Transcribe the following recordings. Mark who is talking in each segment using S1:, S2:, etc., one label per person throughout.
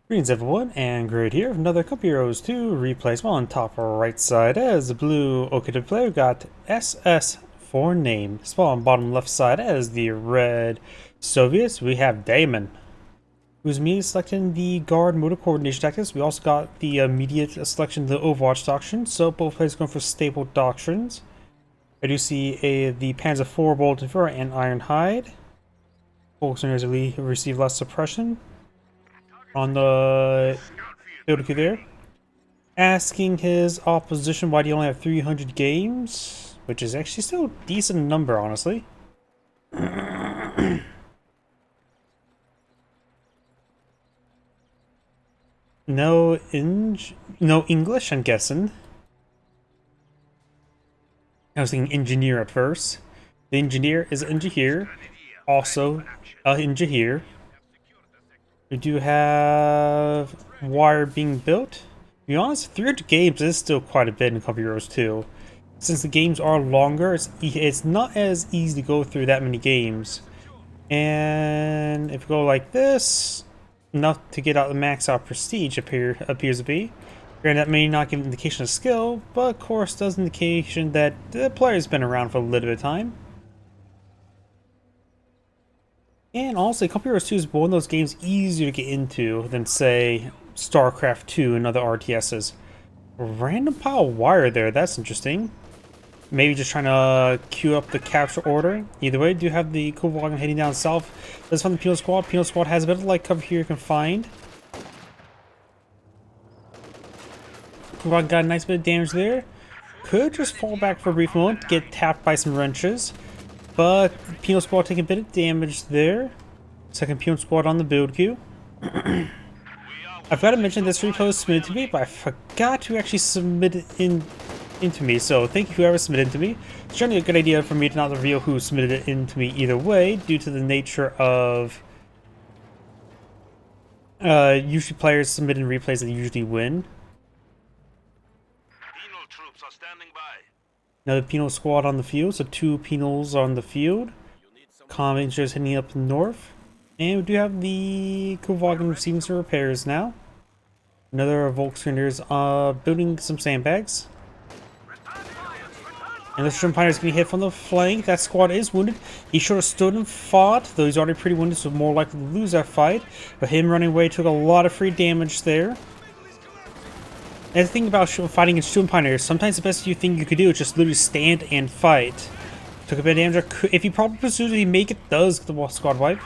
S1: Greetings everyone, and Great here. Another Cup Heroes 2 replay. Well, on top right side as the blue OKW player got SS for name. Small on bottom left side as the red Soviets, we have Daemon, who's immediately selecting the guard motor coordination tactics. We also got the immediate selection of the Overwatch doctrine, so both players going for stable doctrines. I do see the Panzer IV Bolton Fur and Iron Hide. Both sinners receive less suppression. On the field there, asking his opposition why do you only have 300 games, which is actually still a decent number, honestly. No English, I'm guessing. I was thinking engineer at first. The engineer is engineer, also engineer. We do have wire being built. To be honest, 300 games is still quite a bit in Cup Heroes 2. Since the games are longer, it's not as easy to go through that many games. And if we go like this, enough to get out the max out prestige appears to be. Granted, that may not give an indication of skill, but of course does indication that the player's been around for a little bit of time. And honestly, Cup Heroes 2 is one of those games easier to get into than, say, StarCraft 2 and other RTSs. Random pile of wire there, that's interesting. Maybe just trying to queue up the capture order. Either way, do have the cool wagon heading down south. Let's find the Penal Squad. Penal Squad has a bit of light cover here you can find. Cool wagon got a nice bit of damage there. Could just fall back for a brief moment, get tapped by some wrenches. But Penal Squad taking a bit of damage there. Second Penal Squad on the build queue. I've got to mention this replay was submitted to me, but I forgot to actually submit it into me. So thank you whoever submitted it to me. It's generally a good idea for me to not reveal who submitted it into me either way, due to the nature of usually players submitting replays that usually win.
S2: Penal troops are standing by.
S1: Another Penal Squad on the field, so 2 Penals on the field. Commanders heading up north. And we do have the Kovagan receiving some repairs now. Another Volkswageners building some sandbags. And the Shrimp Pioneer is getting hit from the flank. That squad is wounded. He should have stood and fought, though he's already pretty wounded, so more likely to lose that fight. But him running away took a lot of free damage there. And the thing about fighting against Shrimp Pioneers, sometimes the best thing you could do is just literally stand and fight. Took a bit of damage. If he probably pursues it, he make it does get the squad wipe.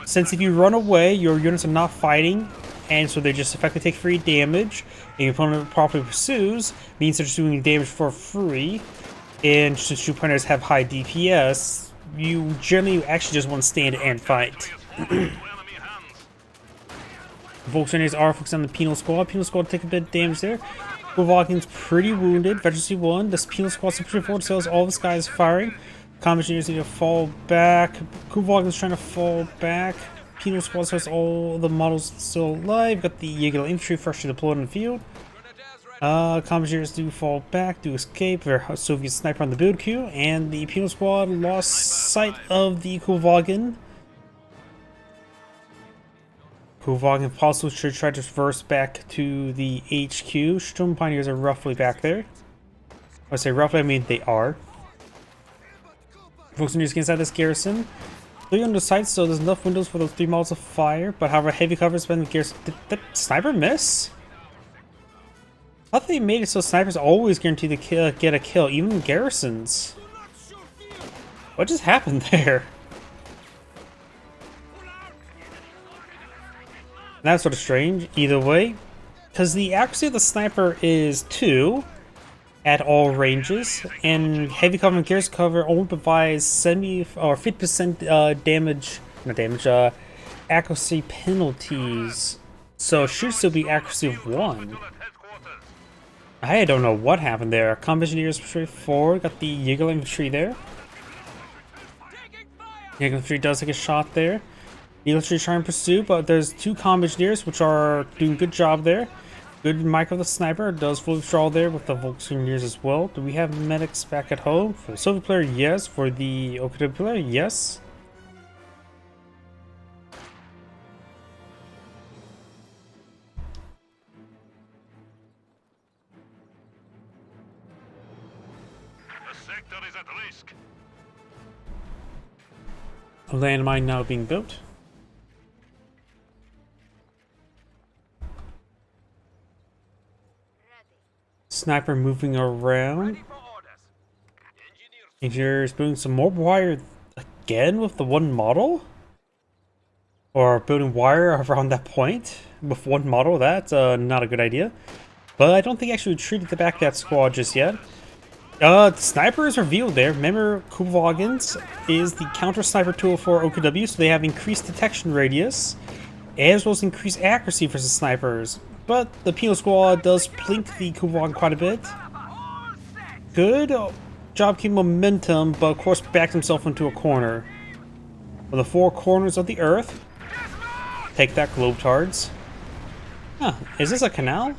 S1: Since if you run away, your units are not fighting, and so they just effectively take free damage, and your opponent properly pursues, means they're just doing damage for free. And since Shrimp Pioneers have high DPS, you generally actually just want to stand and fight. Volkswageners are focused on the Penal Squad. Penal Squad take a bit of damage there. Kovagan's pretty wounded. Veterancy 1. This Penal Squad's pushing forward, so all this guy is firing. Combat engineers need to fall back. Kovagan's trying to fall back. Penal Squad has all the models still alive. Got the Jaeger infantry freshly deployed in the field. Combat engineers do fall back, do escape. Their Soviet sniper on the build queue. And the Penal Squad lost sight of the Kovagan. Kovagan possibly should try to reverse back to the HQ. Storm Pioneers are roughly back there. When I say roughly, I mean they are. Volkswageners get inside this garrison. 3 on the site, so there's enough windows for those 3 models to fire. But however, heavy cover has been the garrison. Did the sniper miss? I thought they made it so snipers always guarantee to get a kill, even in garrisons. What just happened there? That's sort of strange, either way. Because the accuracy of the sniper is 2 at all ranges, and heavy cover and garrison cover only provides 70 or 50% accuracy penalties. So it should still be accuracy of 1. I don't know what happened there. Combat engineers straightforward. Got the Jaeger infantry there. Jaeger infantry does take a shot there. The infantry trying to pursue, but there's 2 combat engineers which are doing a good job there. Good micro the sniper does full withdrawal there with the Volkswageners as well. Do we have medics back at home? For the Soviet player, yes. For the OKW player, yes.
S2: sector is at risk.
S1: A landmine now being built. Sniper moving around.
S2: Ready for orders. Engineers.
S1: Engineers building some more wire again with the one model? Or building wire around that point with one model? That's not a good idea. But I don't think I actually treated the back of that squad just yet. Sniper is revealed there. Remember, Kubelwagens is the counter sniper tool for OKW, so they have increased detection radius, as well as increased accuracy versus snipers. But the Penal Squad does plink the Kubelwagen quite a bit. Good job keeping momentum, but of course backed himself into a corner. For the four corners of the earth. Take that, Globetards. Huh, is this a canal?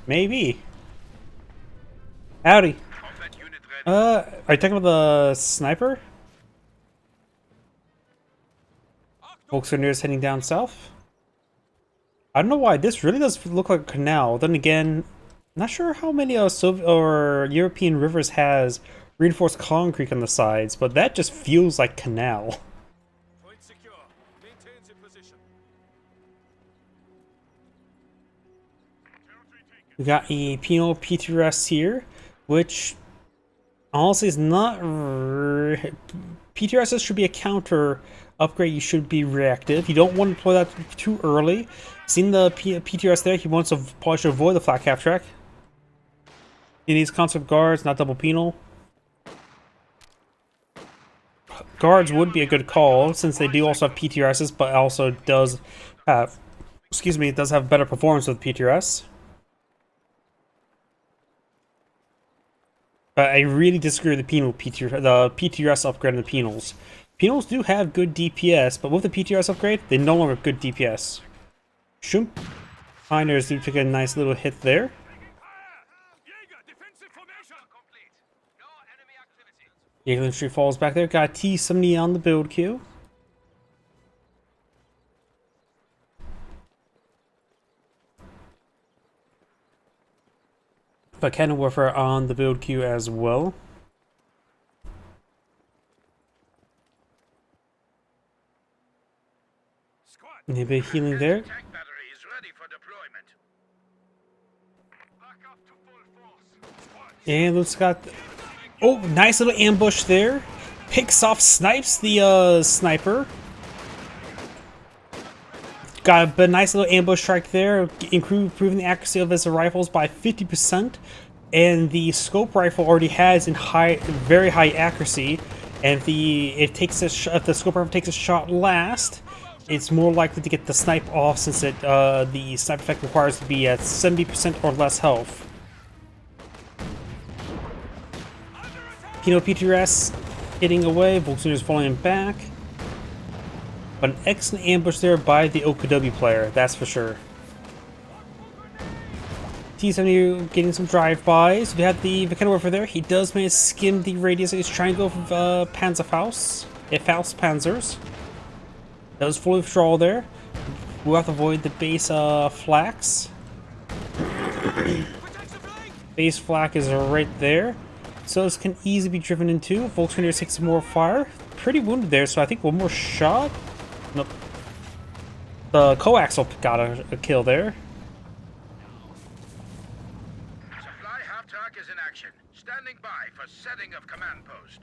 S1: Maybe. Howdy. Are you talking about the sniper? Folks are nearest heading down south. I don't know why this really does look like a canal. Then again, not sure how many Soviet or European rivers has reinforced concrete on the sides, but that just feels like canal.
S2: Point secure. Maintain the position.
S1: We got a penal PTRS here, which honestly is not. PTRSs should be a counter upgrade. You should be reactive. You don't want to deploy that too early. Seen the PTRS there? He wants to probably should avoid the flat cap track. He needs concept guards, not double penal. Guards would be a good call since they do also have PTRSs, but also does have, it does have better performance with PTRS. But I really disagree with the PTRS upgrade on the penals. Penals do have good DPS, but with the PTRS upgrade, they no longer have good DPS. Shoom. Miners do take a nice little hit there. Jaeger infantry falls back there. Got T-70 on the build queue. But cannon warfare on the build queue as well. A bit of healing there. And let's got. Oh, nice little ambush there. Picks off, snipes the sniper. Got a nice little ambush strike there, improving the accuracy of his rifles by 50%. And the scope rifle already has very high accuracy. And if the scope rifle takes a shot last, it's more likely to get the snipe off since the snipe effect requires to be at 70% or less health. Pino PTRS hitting away, Volkswagen falling back. But an excellent ambush there by the OKW player, that's for sure. T-70 getting some drive-bys. We have the Cannon Warfare there. He does manage to skim the radius. He's trying to go for Panzerfaust. Faust Panzers. Does fully withdraw there. We'll have to avoid the base flax. Base flak is right there. So this can easily be driven into. Volkswagen takes some more fire. Pretty wounded there, so I think one more shot. Nope. The coaxial got a kill there.
S2: Supply half-track is in action. Standing by for setting of command post.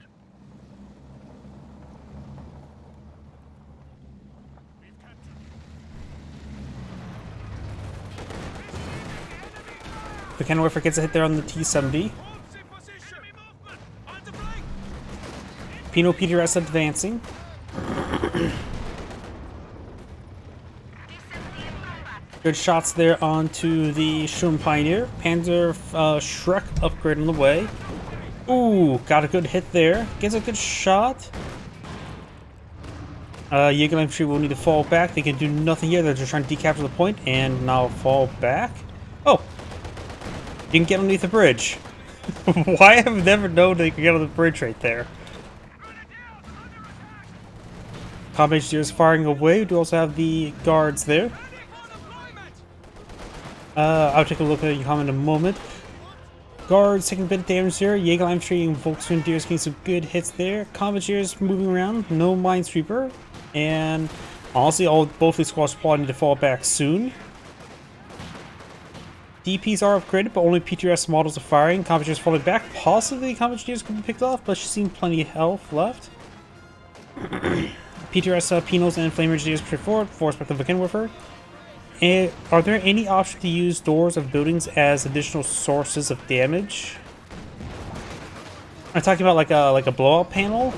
S1: The Cannon Warfare gets a hit there on the T-70. Pino PTRS advancing. Good shots there onto the Shun Pioneer. Panzer Shrek upgrade on the way. Ooh, got a good hit there. Gets a good shot. Jaeger infantry will need to fall back. They can do nothing here. They're just trying to decapture the point and now fall back. Oh! You can get underneath the bridge. Why have I never known they could get on the bridge right there? Combat engineers firing away. We do also have the guards there. I'll take a look at your comment in a moment. Guards taking a bit of damage here. Jaeger Infantry and Volksgrenadiers getting some good hits there. Commandeers moving around. No Minesweeper. And honestly, both these squads probably need to fall back soon. DPs are upgraded, but only PTRS models are firing. Commandeers falling back. Possibly Commandeers could be picked off, but she's seen plenty of health left. PTRS Penals and Flame Engineers push forward. Force back the Vulcan. And are there any options to use doors of buildings as additional sources of damage? I'm talking about like a blowout panel.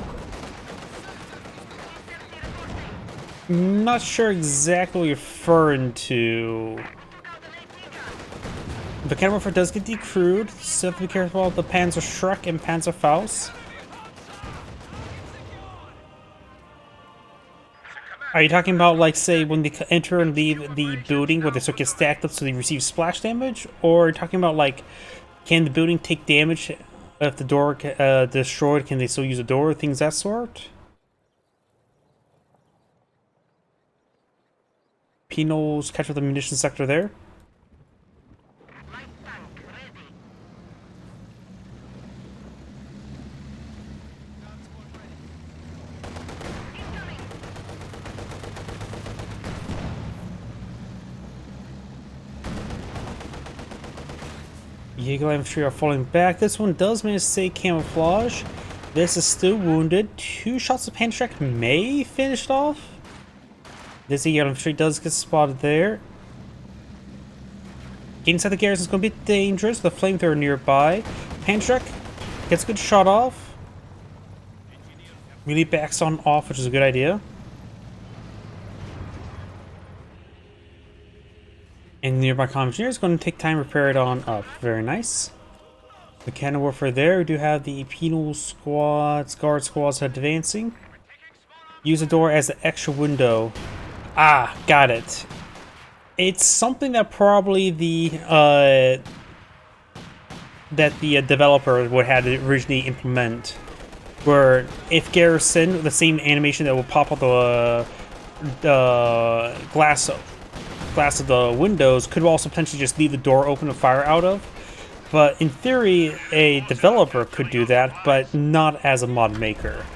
S1: Not sure exactly what you're referring to. The Vulcan does get decrewed, so have to be careful of the Panzer Shrek and Panzer Faust. Are you talking about, like, say, when they enter and leave the building where they sort of get stacked up so they receive splash damage? Or are you talking about, like, can the building take damage if the door destroyed? Can they still use a door? Things that sort? Penals catch with the munitions sector there. Jaeger Infantry are falling back. This one does manage to stay camouflage. This is still wounded. 2 shots of Panzer may finish it off. This Jaeger Infantry does get spotted there. Getting inside the garrison is going to be dangerous. The flamethrower nearby. Panzer gets a good shot off. Really backs on off, which is a good idea. And nearby Commandeer is going to take time to repair it on up. Very nice. The cannon warfare there. We do have the penal squads, guard squads advancing. Use the door as an extra window. Ah, got it. It's something that probably the developer would have to originally implement. Where if garrison, the same animation that will pop up the glass of the windows could also potentially just leave the door open to fire out of. But in theory, a developer could do that, but not as a mod maker.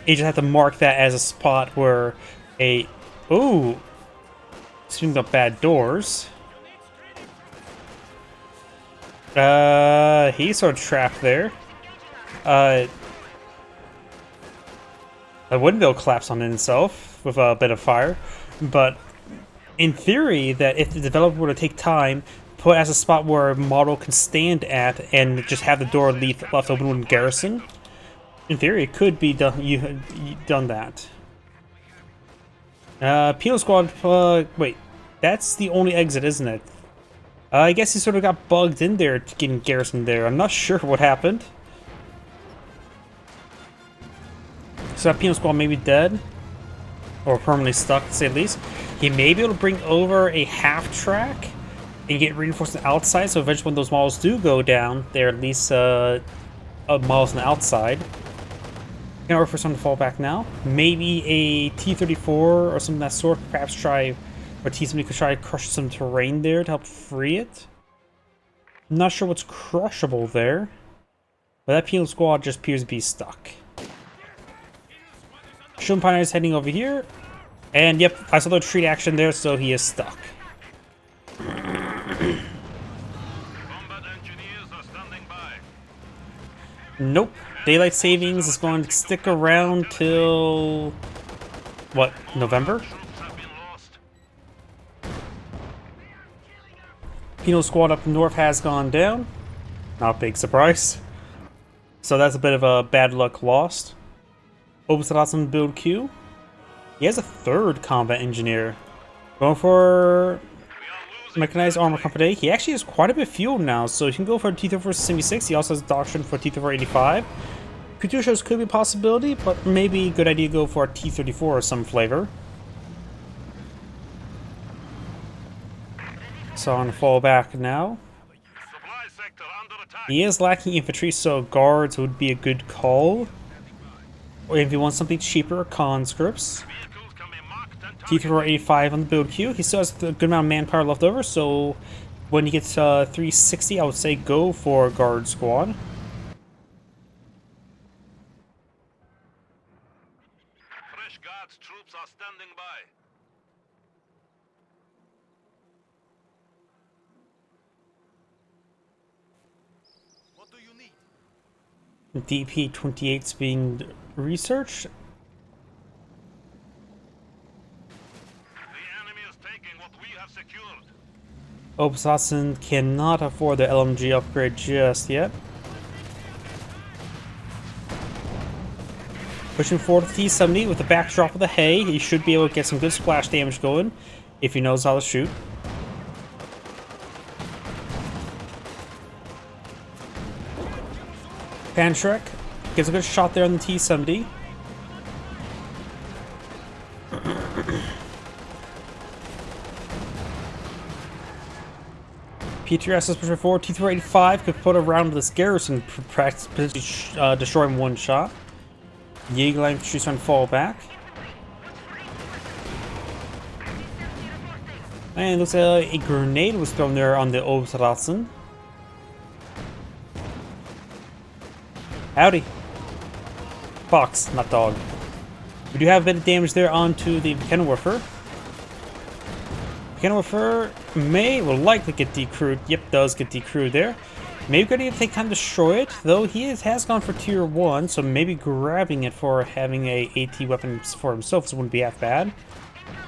S1: You just have to mark that as a spot where a... Ooh! Speaking of bad doors. He's sort of trapped there. A window collapsed on itself with a bit of fire. But in theory, that if the developer were to take time, put as a spot where a model can stand at, and just have the door left open with garrison, in theory, it could be done. You done that. Penal squad. Wait, that's the only exit, isn't it? I guess he sort of got bugged in there, getting garrison there. I'm not sure what happened. So that penal squad may be dead. Or permanently stuck, to say the least. He may be able to bring over a half track and get reinforced on the outside, so eventually when those models do go down, they're at least models on the outside. Gonna work for someone to fall back now. Maybe a T-34 or something of that sort. Perhaps try, or somebody could try to crush some terrain there to help free it. I'm not sure what's crushable there. But that penal squad just appears to be stuck. Shumpiner is heading over here. And yep, I saw the retreat action there, so he is stuck.
S2: Combat engineers are standing by.
S1: Nope. Daylight savings is going to stick around till... what, November? Penal squad up north has gone down. Not a big surprise. So that's a bit of a bad luck lost. Opens the on the build queue. He has a third combat engineer. Going for mechanized armor company. He actually has quite a bit of fuel now, so he can go for a T-3476. He also has a doctrine for T-3485. Katyushas could be a possibility, but maybe a good idea to go for a T-34 or some flavor. So I'm gonna fall back now. He is lacking infantry, so guards would be a good call. Or if you want something cheaper, conscripts. T-3485 on the build queue. He still has a good amount of manpower left over, so When you get 360, I would say go for guard squad.
S2: Fresh guards troops are standing by. What do you need?
S1: DP-28 is being researched.
S2: The enemy is taking what we have secured.
S1: Obsassin cannot afford the LMG upgrade just yet. Pushing forward to T-70 with the backdrop of the hay, he should be able to get some good splash damage going if he knows how to shoot. Panshrek gets a good shot there on the T-70. PTRS is pushing forward. T-385 could put a round of this garrison, practically destroy him one shot. Jaeger infantry trying to fall back. And it looks like a grenade was thrown there on the Obsratsen. Howdy. Fox, not dog. We do have a bit of damage there onto the Kenwerfer. Kenwerfer will likely get decrewed. Yep, does get decrewed there. Maybe gonna take time to destroy it, though he has gone for tier 1, so maybe grabbing it for having a AT weapon for himself wouldn't be half bad.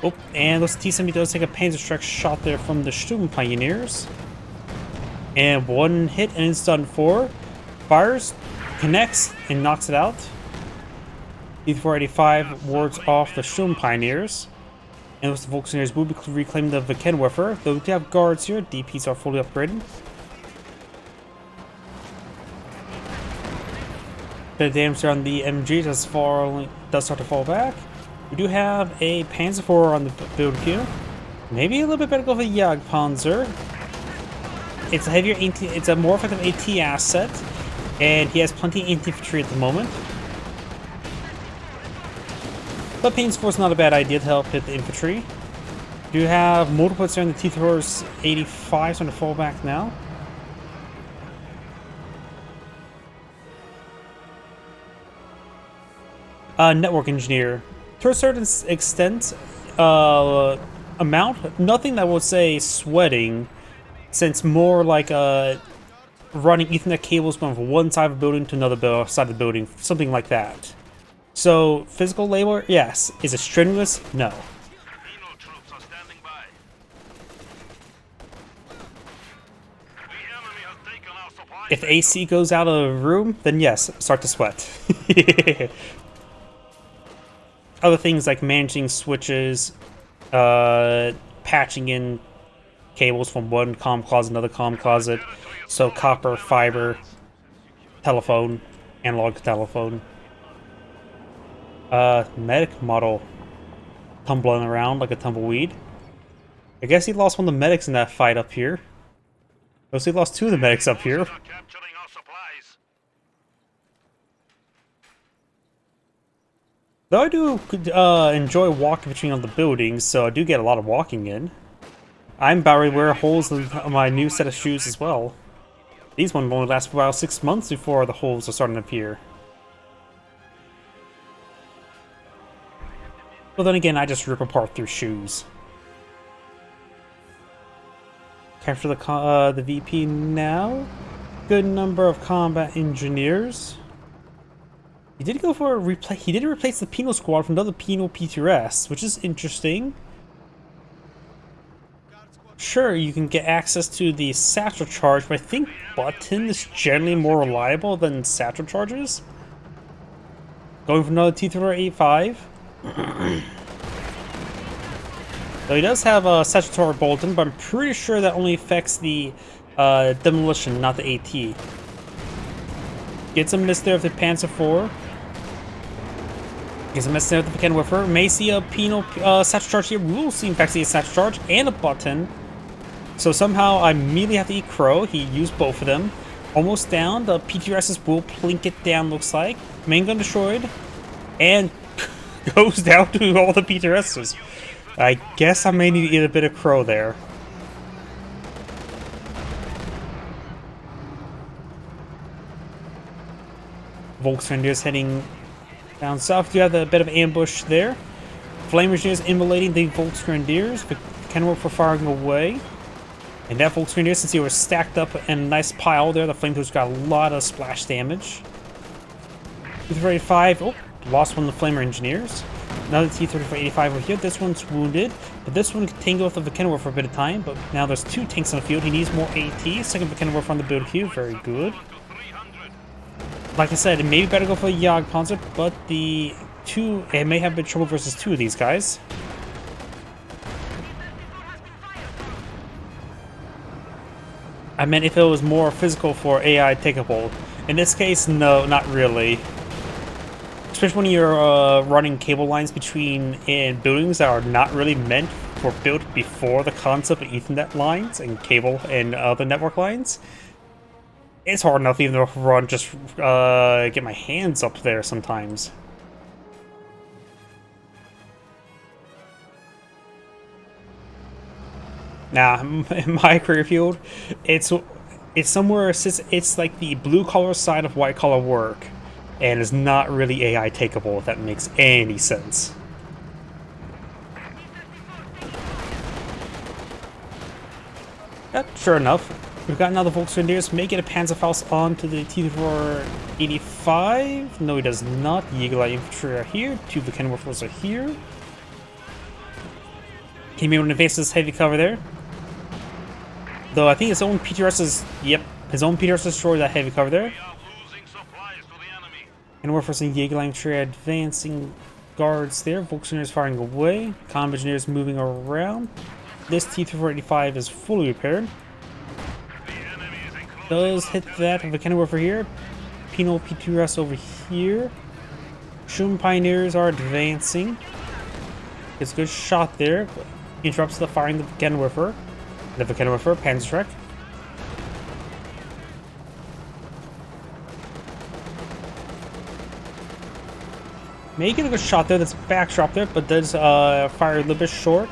S1: Oh, and those T-70 does take a Panzerschreck shot there from the Sturm Pioneers. And one hit and it's done for. Fires, connects, and knocks it out. E-485 wards off the Sturm Pioneers. And those Volkswagens will be reclaiming the Kenwerfer, though we do have guards here. DPs are fully upgraded. Bit of damage there on the MG does start to fall back. We do have a Panzer IV on the build queue. Maybe a little bit better go for the Jagdpanzer. It's a heavier AT, it's a more effective AT asset, and he has plenty of infantry at the moment. But Panzer IV is not a bad idea to help hit the infantry. We do have multiples there on the T-85 starting to fall back now. Network engineer. To a certain extent, amount, nothing that would say sweating, since more like running Ethernet cables going from one side of the building to another side of the building, something like that. So, physical labor, yes. Is it strenuous? No.
S2: Troops are standing by. The enemy has taken our supply.
S1: If AC goes out of the room, then yes, start to sweat. Other things like managing switches, patching in cables from one comm closet to another comm closet, so copper, fiber, telephone, analog telephone. Medic model tumbling around like a tumbleweed. I guess he lost one of the medics in that fight up here. I he lost two of the medics up here. Though I do enjoy walking between all the buildings, so I do get a lot of walking in. I'm about ready to wear holes in my new set of shoes as well. These ones only last for about 6 months before the holes are starting to appear. But then again, I just rip apart through shoes. Capture the VP now. Good number of combat engineers. He did go for a replace. He did replace the Penal Squad from another Penal PTRS, which is interesting. Sure, you can get access to the satchel charge, but I think Button is generally more reliable than satchel charges. Going for another T-385. Though he does have a satchel Bolton, but I'm pretty sure that only affects the demolition, not the AT. Gets a miss there with the Panzer IV. Gets a miss there with the Kenwerfer. May see a penal satchel charge here. We will see, in fact, see a satchel charge and a button. So somehow I immediately have to eat crow. He used both of them. Almost down. The PTRSs will plink it down, looks like. Main gun destroyed. And goes down to all the PTRSs. I guess I may need to eat a bit of crow there. Volksgrenadiers heading down south. You have a bit of ambush there. Flame Engineers immolating the Volksgrenadiers. The Kenworth firing away. And that Volksgrenadier, since he was stacked up in a nice pile there, the Flamethrowers got a lot of splash damage. T-3485, oh, lost one of the Flamer Engineers. Another T-3485 over here. This one's wounded, but this one can tango with the Kenworth for a bit of time. But now there's 2 tanks on the field. He needs more AT. Second Kenworth on the build queue. Very good. Like I said, it may be better to go for the Jagdpanzer, but it may have a bit of trouble versus 2 of these guys. I meant if it was more physical for AI takeable. In this case, no, not really. Especially when you're running cable lines between buildings that are not really meant for built before the concept of Ethernet lines and cable and other network lines. It's hard enough even to run, just get my hands up there sometimes. Now, in my career field, it's somewhere, it's like the blue collar side of white collar work, and is not really AI takeable, if that makes any sense. Yep, sure enough, we've got another Volksgrenadiers. May get a Panzerfaust onto the T-3485. No, he does not. The Eagle-Eye Infantry are here. 2 of the Kenworths are here. He may want to advance this heavy cover there. Though I think his own PTRS yep, his own PTRS destroyed that heavy cover there. And we're forcing Jaeger Infantry advancing guards there. Volksgrenadiers firing away. Comm Engineers moving around. This T-3485 is fully repaired. Does hit that of a Kenworth over here. Penal PTRS over here. Shum Pioneers are advancing. Gets a good shot there. Interrupts the firing of the Kenworth. The Kenworth, Panzerschreck. May get a good shot there. That's a backdrop there, but does fire a little bit short.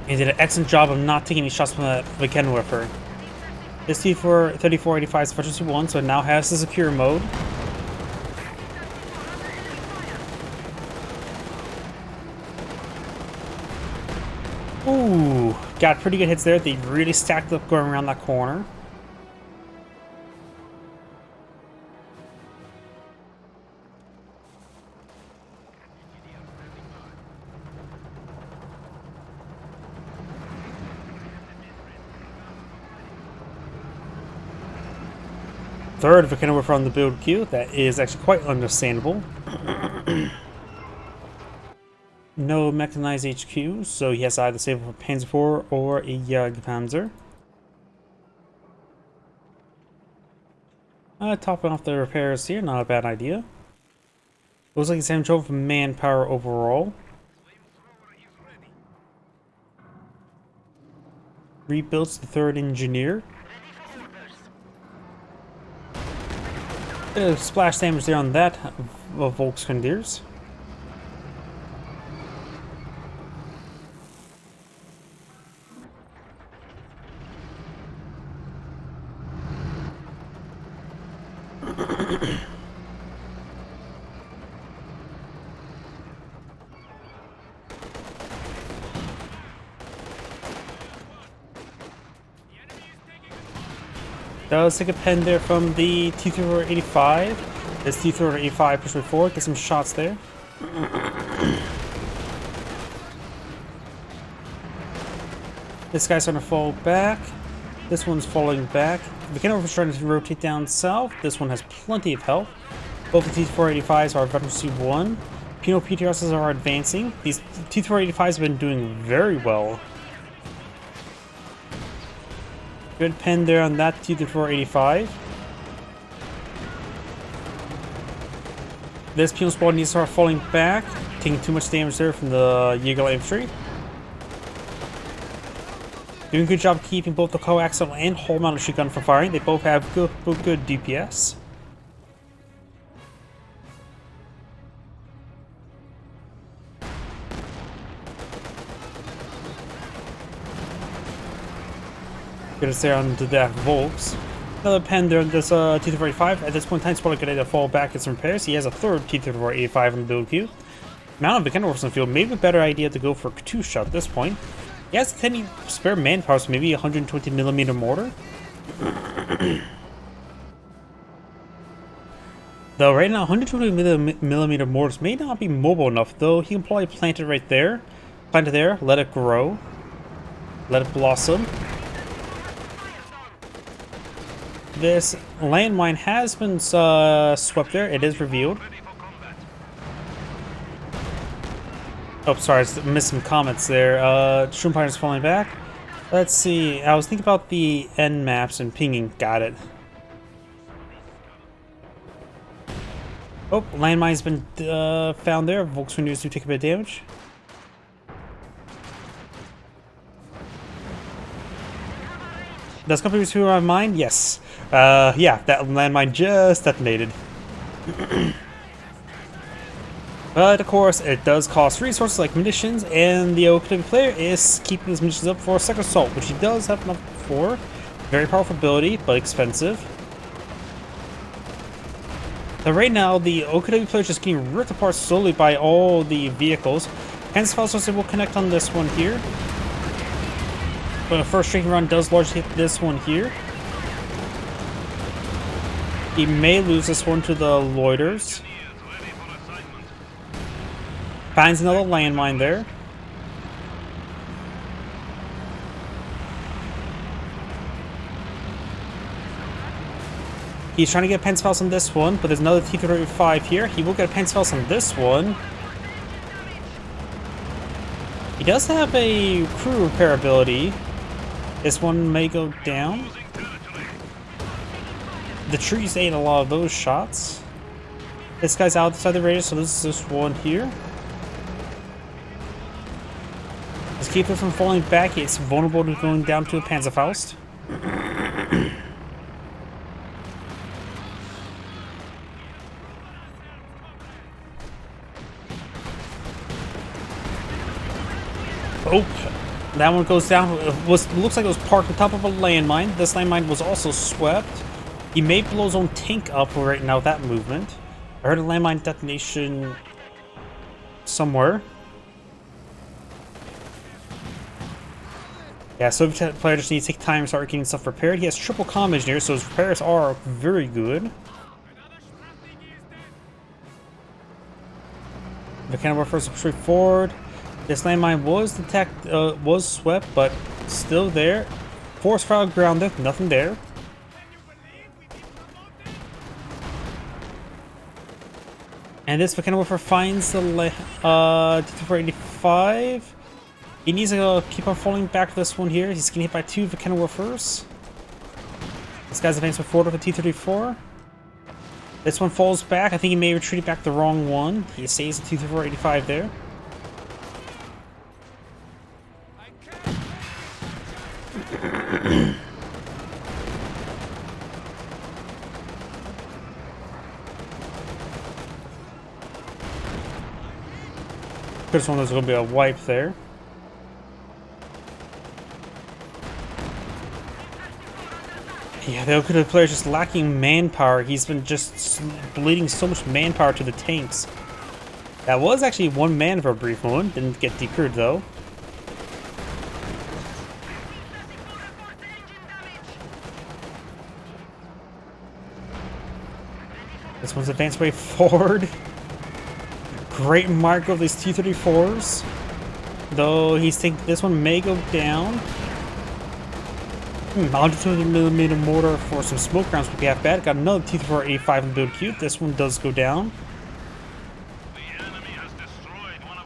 S1: He did an excellent job of not taking any shots from the Kenworth. This T-3485 is Efficiency 1, so it now has the secure mode. Ooh, got pretty good hits there. They really stacked up going around that corner. Third of a Kenworth on the build queue. That is actually quite understandable. No mechanized HQ, so he has to either save for Panzer IV or a Jagdpanzer. Topping off the repairs here, not a bad idea. Looks like he's having trouble for manpower overall. Rebuilds the 3rd engineer. Bit of splash damage there on that of Volksgrenadiers. Does take a pen there from the T-3485. This T-3485 push forward, get some shots there. This guy's starting to fall back. This one's falling back. The Kenworth is trying to rotate down south. This one has plenty of health. Both the T-3485s are Veteran C1. Penal PTRSs are advancing. These T-3485s have been doing very well. Good pen there on that T-3485. This penal squad needs to start falling back, taking too much damage there from the Jaeger Infantry. Doing a good job keeping both the coaxial and hull mounted machine gun from firing. They both have good DPS. Gonna stay on to that Volks. Another pen there on this T-3485. At this point in time, it's probably going to fall back at some repairs. He has a third T-3485 on the build queue. Amount of mechanical works on the field, maybe a better idea to go for a two-shot at this point. He has any spare manpower, so maybe 120mm mortar. Though right now, 120mm mortars may not be mobile enough, though he can probably plant it right there. Plant it there, let it grow. Let it blossom. This landmine has been swept there. It is revealed. Oh, sorry, I missed some comments there. Shroom is falling back. Let's see. I was thinking about the end maps and pinging. Got it. Oh, landmine's been found there. Volkswagen news do take a bit of damage. Does company through my mind? Yes. Yeah, that landmine just detonated. But of course, it does cost resources like munitions, and the OKW player is keeping his munitions up for a second assault, which he does have enough for. Very powerful ability, but expensive. But right now, the OKW player is just getting ripped apart slowly by all the vehicles. Hence, Falsos will connect on this one here. But the first straight run does largely hit this one here. He may lose this one to the loiters. Finds another landmine there. He's trying to get a Pensfels on this one, but there's another T-35 here. He will get a Pensfels on this one. He does have a crew repair ability. This one may go down. The trees ate a lot of those shots. This guy's outside the radius, so this is this one here. Let's keep it from falling back. It's vulnerable to going down to a Panzerfaust. Oh, that one goes down. Looks like it was parked on top of a landmine. This landmine was also swept. He may blow his own tank up right now with that movement. I heard a landmine detonation somewhere. Yeah, so the player just needs to take time to start getting stuff repaired. He has triple comm engineer, so his repairs are very good. The cannon warfare is straightforward. This landmine was swept, but still there. Force fire grounded, nothing there. And this Volcano Warfare finds the T-485. He needs to keep on falling back to this one here. He's getting hit by two Volcano Warfers. This guy's advancing forward with a T-34. This one falls back. I think he may have retreated back the wrong one. He saves the T-485 there. This one there's going to be a wipe there. Yeah, the OKW player is just lacking manpower. He's been just bleeding so much manpower to the tanks. That was actually one man for a brief moment. Didn't get decurred though. This one's advanced way forward. Great mark of these T-34s. Though he's thinking this one may go down. 120mm mortar for some smoke rounds would be half bad. Got another T-3485 in the build queue. This one does go down.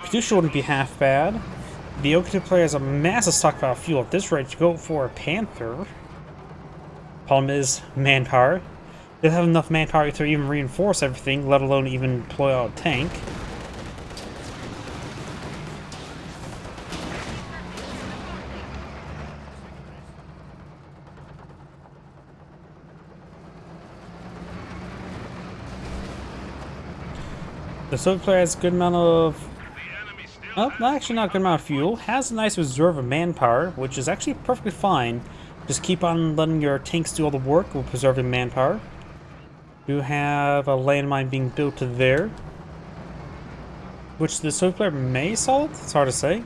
S1: Katusha wouldn't be half bad. The OKW player has a massive stockpile of fuel at this rate to go for a Panther. Problem is manpower. They don't have enough manpower to even reinforce everything, let alone even deploy out a tank. The Soviet player has a good amount of... Oh, actually not a good amount of fuel. Has a nice reserve of manpower, which is actually perfectly fine. Just keep on letting your tanks do all the work while preserving manpower. You have a landmine being built there, which the Soviet player may solve. It's hard to say.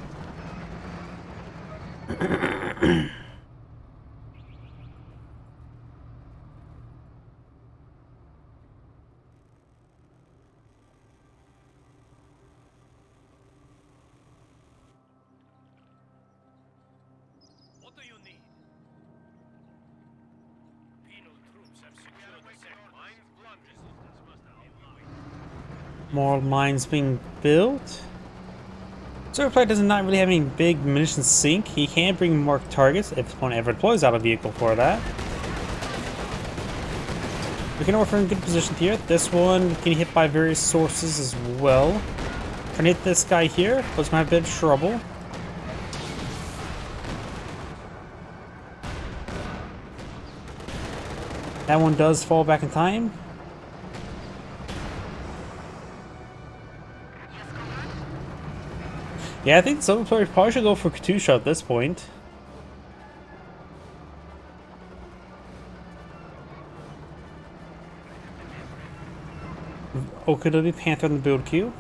S2: What do you need? Penal troops have secured the sector. Mines blood resistance must have.
S1: More mines being built. Soviet player does not really have any big munitions sink. He can bring marked targets if one ever deploys out of vehicle for that. We can offer in good position here. This one can hit by various sources as well. Trying to hit this guy here, but it's gonna have a bit of trouble. That one does fall back in time. Yeah, I think some players probably should go for Katusha at this point. OKW Panther in the build queue.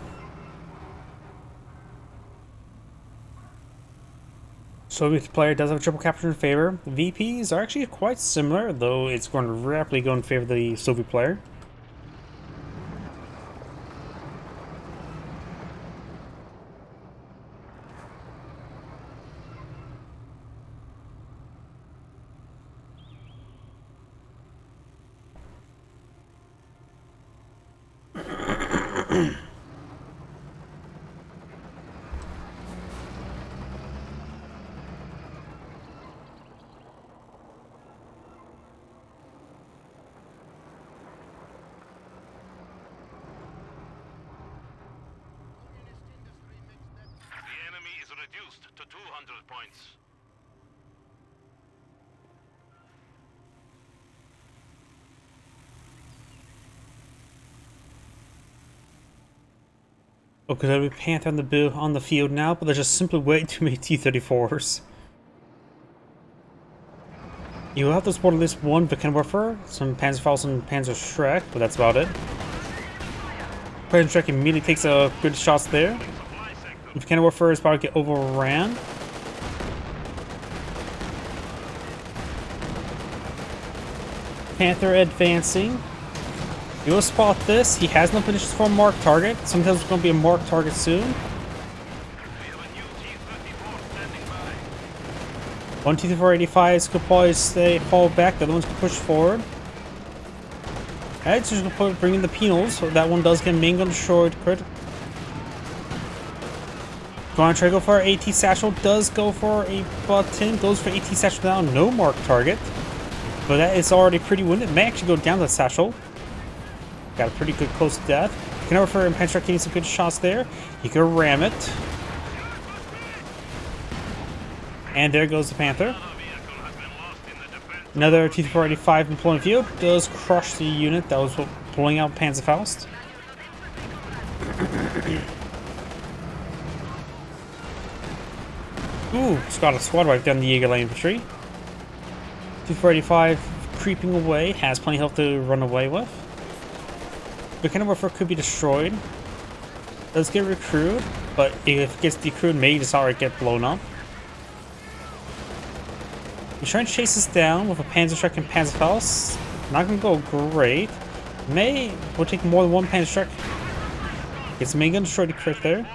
S1: Soviet player does have a triple capture in favor. The VPs are actually quite similar, though it's going to rapidly go in favor of the Soviet player.
S2: The enemy is reduced to 200 points.
S1: OKW Panther on the field now, but there's just simply way too many T-34s. You will have to support at least one Vickenwerfer, some Panzerfaust and Panzerschreck, but that's about it. Panzerschreck immediately takes a good shots there. The Vickenwerfer is about to get overran. Panther advancing. You will spot this. He has no finishes for a marked target. Sometimes it's going to be a marked target soon. One T-3485s could probably fall back. The other ones can push forward. Alright, so just going to bring in the penals. So that one does get main gun destroyed. Crit. Going to try to go for AT Satchel. Does go for a button. Goes for AT Satchel down. No marked target. But that is already pretty wounded. May actually go down the Satchel. Got a pretty good close to death. Can over and Panzer getting some good shots there. He could ram it. And there goes the Panther. Another T-485 employing field does crush the unit that was pulling out Panzerfaust. Ooh, just got a squad wipe down the Jaeger Light Infantry. T-485 creeping away, has plenty of health to run away with. The Vickenwerfer could be destroyed. Does get recruited, but if it gets decrewed, may just already get blown up. He's trying to chase us down with a Panzerschreck and Panzerfaust. Not gonna go great. May will take more than one Panzerschreck. Gets main gun destroyed to crit there.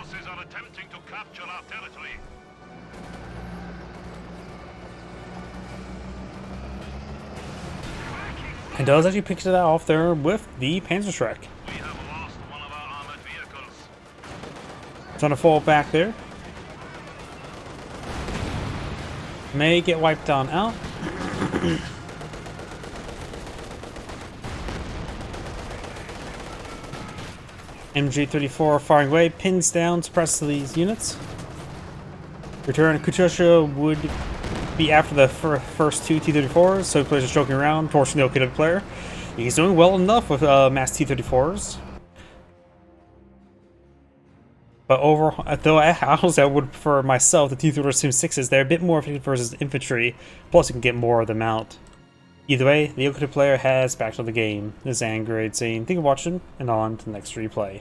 S1: And does actually pick it off there with the Panzerschreck.
S2: We have lost one of our armored vehicles.
S1: Trying to fall back there. May get wiped down out. MG34 firing away, pins down, suppresses these units. Return Katusha would be after the first two T-34s, so players are joking around, torching the OKW player. He's doing well enough with mass T-34s. But overall, though I honestly I would prefer myself the 2-thrower Sim 6s. They're a bit more effective versus infantry, plus you can get more of them out. Either way, the OKW player has backed on the game. This is Angrade saying thank you for watching, and on to the next replay.